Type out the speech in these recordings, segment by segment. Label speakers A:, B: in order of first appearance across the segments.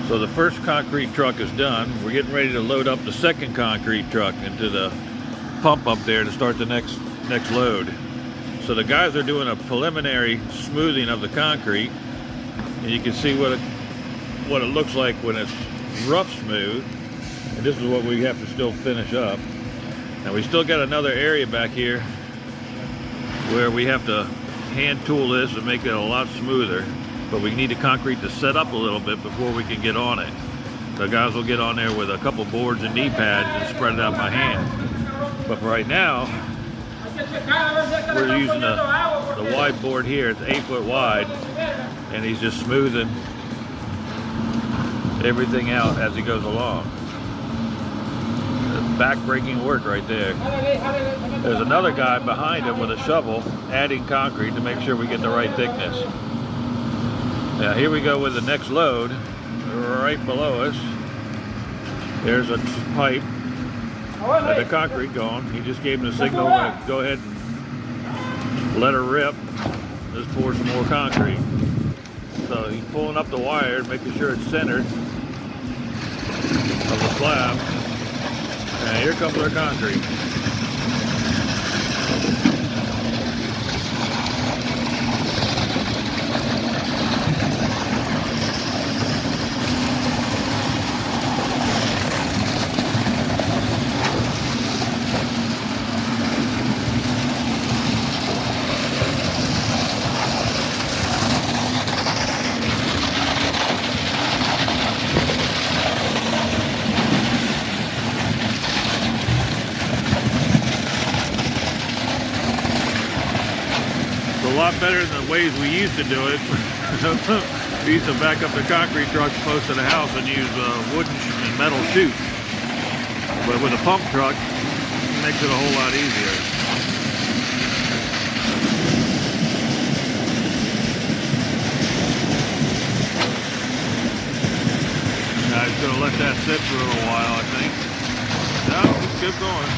A: So the first concrete truck is done. We're getting ready to load up the second concrete truck into the pump up there to start the next load. So the guys are doing a preliminary smoothing of the concrete, and you can see what it looks like when it's rough smooth. And this is what we have to still finish up. And we still got another area back here where we have to hand tool this and make it a lot smoother, but we need the concrete to set up a little bit before we can get on it. The guys will get on there with a couple boards and knee pads and spread it out by hand. But for right now, we're using the wide board here. It's 8 foot wide, and he's just smoothing everything out as he goes along. Back-breaking work right there. There's another guy behind him with a shovel adding concrete to make sure we get the right thickness. Now here we go with the next load. Right below us, there's a pipe and the concrete going. He just gave him the signal to go ahead and let her rip. Let's pour some more concrete. So he's pulling up the wire, making sure it's centered of the slab. And here comes our concrete. A lot better than the ways we used to do it. We used to back up the concrete trucks close to the house and use wooden and metal chutes. But with a pump truck, it makes it a whole lot easier. Now he's going to let that sit for a little while, I think. No, just keep going.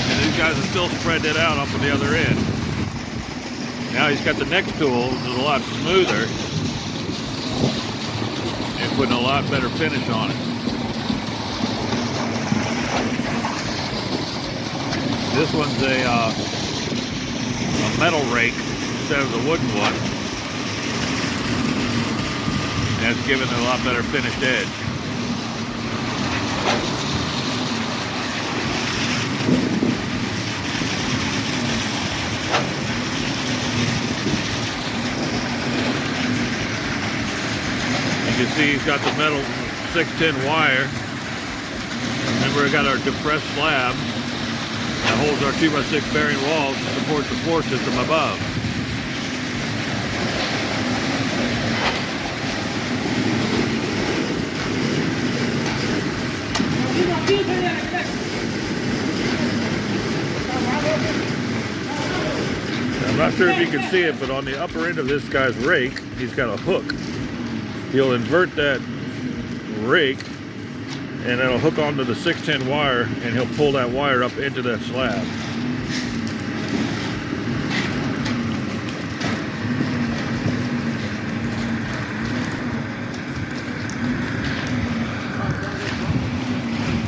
A: And these guys are still spreading it out up on the other end. Now he's got the next tool, which is a lot smoother, and putting a lot better finish on it. This one's a metal rake instead of the wooden one. And it's giving it a lot better finished edge. You can see he's got the metal 610 wire. Remember, we got our depressed slab that holds our 2x6 bearing walls to support the floor system above. I'm not sure if you can see it, but on the upper end of this guy's rake, he's got a hook. He'll invert that rake and it'll hook onto the 610 wire, and he'll pull that wire up into that slab.